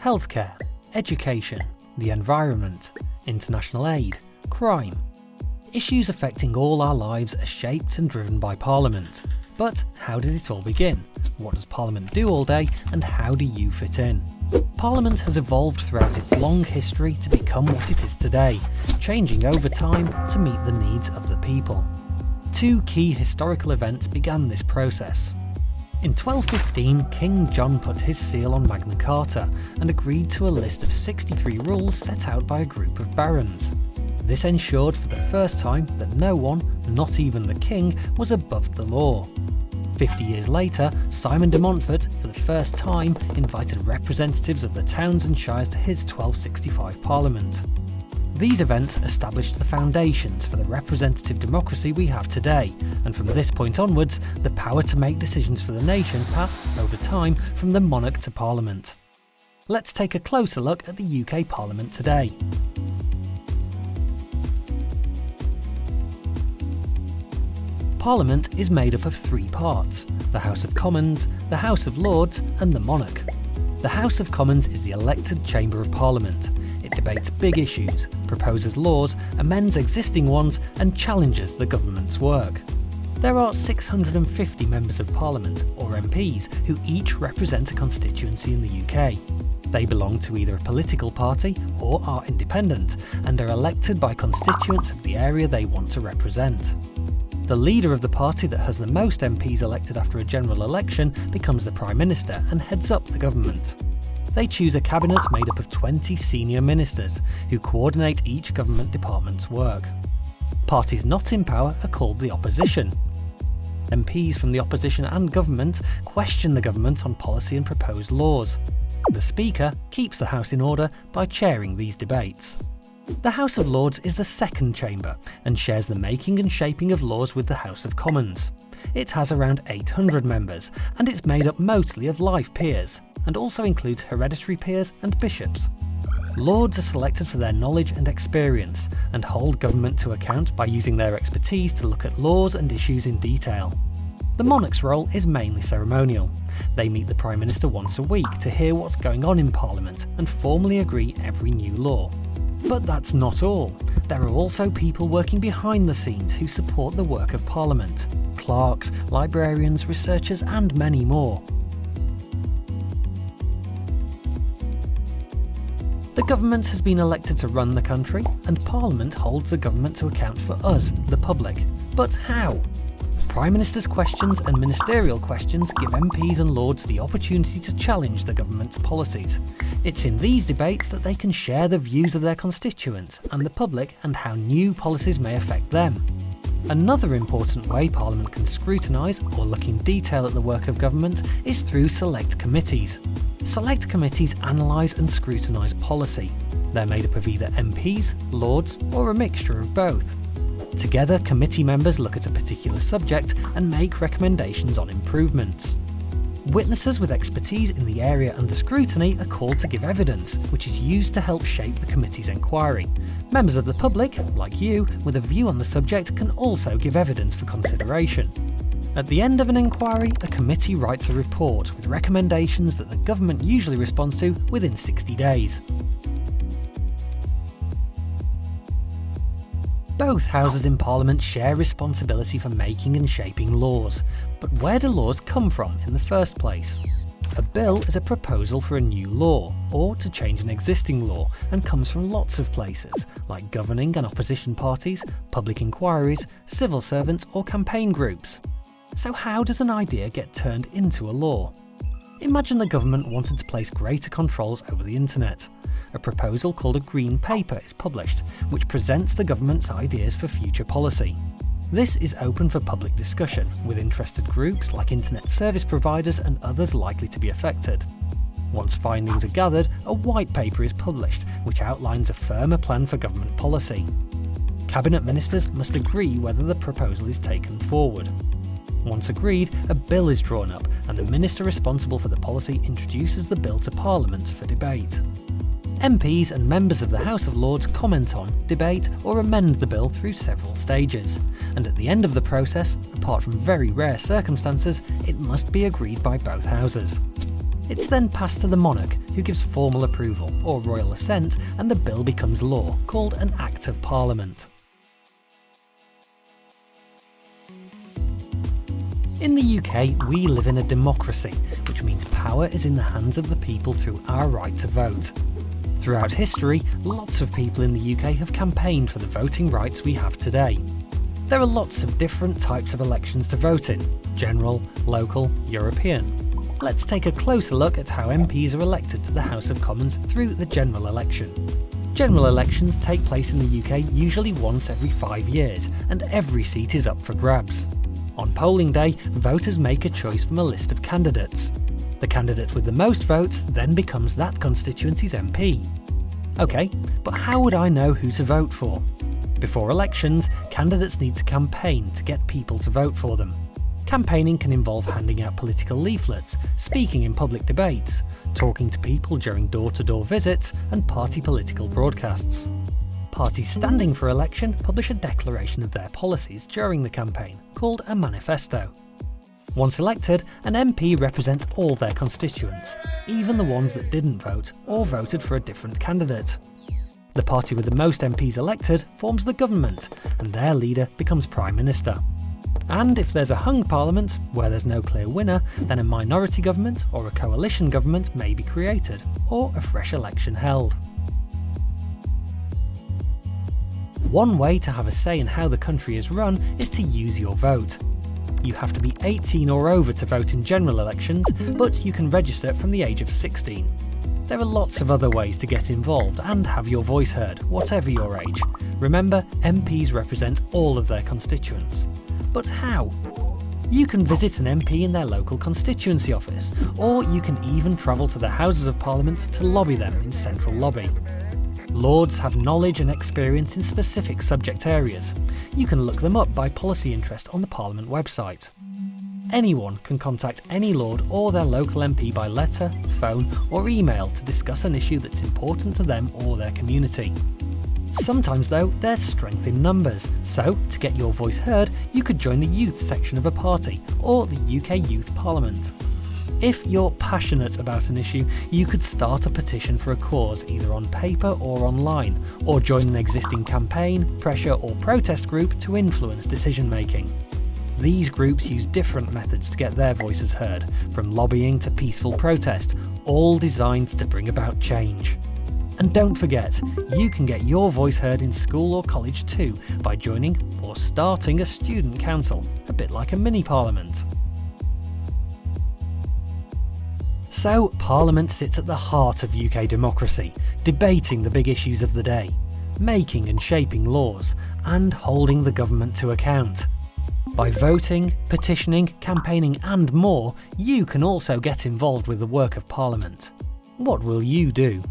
healthcare, education, the environment, international aid, crime. Issues affecting all our lives are shaped and driven by Parliament. But how did it all begin? What does Parliament do all day, and how do you fit in? Parliament has evolved throughout its long history to become what it is today, changing over time to meet the needs of the people. Two key historical events began this process. In 1215, King John put his seal on Magna Carta and agreed to a list of 63 rules set out by a group of barons. This ensured for the first time that no one, not even the king, was above the law. 50 years later, Simon de Montfort, for the first time, invited representatives of the towns and shires to his 1265 Parliament. These events established the foundations for the representative democracy we have today, and from this point onwards, the power to make decisions for the nation passed, over time, from the monarch to Parliament. Let's take a closer look at the UK Parliament today. Parliament is made up of three parts: the House of Commons, the House of Lords and the monarch. The House of Commons is the elected chamber of Parliament. It debates big issues, proposes laws, amends existing ones and challenges the government's work. There are 650 members of Parliament, or MPs, who each represent a constituency in the UK. They belong to either a political party or are independent and are elected by constituents of the area they want to represent. The leader of the party that has the most MPs elected after a general election becomes the Prime Minister and heads up the government. They choose a cabinet made up of 20 senior ministers, who coordinate each government department's work. Parties not in power are called the opposition. MPs from the opposition and government question the government on policy and proposed laws. The Speaker keeps the House in order by chairing these debates. The House of Lords is the second chamber and shares the making and shaping of laws with the House of Commons. It has around 800 members and it's made up mostly of life peers, and also includes hereditary peers and bishops. Lords are selected for their knowledge and experience and hold government to account by using their expertise to look at laws and issues in detail. The monarch's role is mainly ceremonial. They meet the Prime Minister once a week to hear what's going on in Parliament and formally agree every new law. But that's not all. There are also people working behind the scenes who support the work of Parliament: clerks, librarians, researchers and many more. The government has been elected to run the country, and Parliament holds the government to account for us, the public. But how? Prime Minister's questions and ministerial questions give MPs and Lords the opportunity to challenge the government's policies. It's in these debates that they can share the views of their constituents and the public and how new policies may affect them. Another important way Parliament can scrutinise or look in detail at the work of government is through select committees. Select committees analyse and scrutinise policy. They're made up of either MPs, Lords or a mixture of both. Together, committee members look at a particular subject and make recommendations on improvements. Witnesses with expertise in the area under scrutiny are called to give evidence, which is used to help shape the committee's inquiry. Members of the public, like you, with a view on the subject can also give evidence for consideration. At the end of an inquiry, a committee writes a report with recommendations that the government usually responds to within 60 days. Both houses in Parliament share responsibility for making and shaping laws. But where do laws come from in the first place? A bill is a proposal for a new law, or to change an existing law, and comes from lots of places, like governing and opposition parties, public inquiries, civil servants or campaign groups. So how does an idea get turned into a law? Imagine the government wanted to place greater controls over the internet. A proposal called a Green Paper is published, which presents the government's ideas for future policy. This is open for public discussion, with interested groups like internet service providers and others likely to be affected. Once findings are gathered, a white paper is published, which outlines a firmer plan for government policy. Cabinet ministers must agree whether the proposal is taken forward. Once agreed, a bill is drawn up, and the minister responsible for the policy introduces the bill to Parliament for debate. MPs and members of the House of Lords comment on, debate or amend the bill through several stages, and at the end of the process, apart from very rare circumstances, it must be agreed by both houses. It's then passed to the monarch, who gives formal approval, or royal assent, and the bill becomes law, called an Act of Parliament. In the UK, we live in a democracy, which means power is in the hands of the people through our right to vote. Throughout history, lots of people in the UK have campaigned for the voting rights we have today. There are lots of different types of elections to vote in: general, local, European. Let's take a closer look at how MPs are elected to the House of Commons through the general election. General elections take place in the UK usually once every 5 years, and every seat is up for grabs. On polling day, voters make a choice from a list of candidates. The candidate with the most votes then becomes that constituency's MP. OK, but how would I know who to vote for? Before elections, candidates need to campaign to get people to vote for them. Campaigning can involve handing out political leaflets, speaking in public debates, talking to people during door-to-door visits, and party political broadcasts. Parties standing for election publish a declaration of their policies during the campaign, called a manifesto. Once elected, an MP represents all their constituents, even the ones that didn't vote or voted for a different candidate. The party with the most MPs elected forms the government, and their leader becomes Prime Minister. And if there's a hung parliament, where there's no clear winner, then a minority government or a coalition government may be created, or a fresh election held. One way to have a say in how the country is run is to use your vote. You have to be 18 or over to vote in general elections, but you can register from the age of 16. There are lots of other ways to get involved and have your voice heard, whatever your age. Remember, MPs represent all of their constituents. But how? You can visit an MP in their local constituency office, or you can even travel to the Houses of Parliament to lobby them in Central Lobby. Lords have knowledge and experience in specific subject areas. You can look them up by policy interest on the Parliament website. Anyone can contact any Lord or their local MP by letter, phone or email to discuss an issue that's important to them or their community. Sometimes though, there's strength in numbers, so to get your voice heard, you could join the youth section of a party or the UK Youth Parliament. If you're passionate about an issue, you could start a petition for a cause either on paper or online, or join an existing campaign, pressure or protest group to influence decision making. These groups use different methods to get their voices heard, from lobbying to peaceful protest, all designed to bring about change. And don't forget, you can get your voice heard in school or college too by joining or starting a student council, a bit like a mini parliament. So, Parliament sits at the heart of UK democracy, debating the big issues of the day, making and shaping laws, and holding the government to account. By voting, petitioning, campaigning and more, you can also get involved with the work of Parliament. What will you do?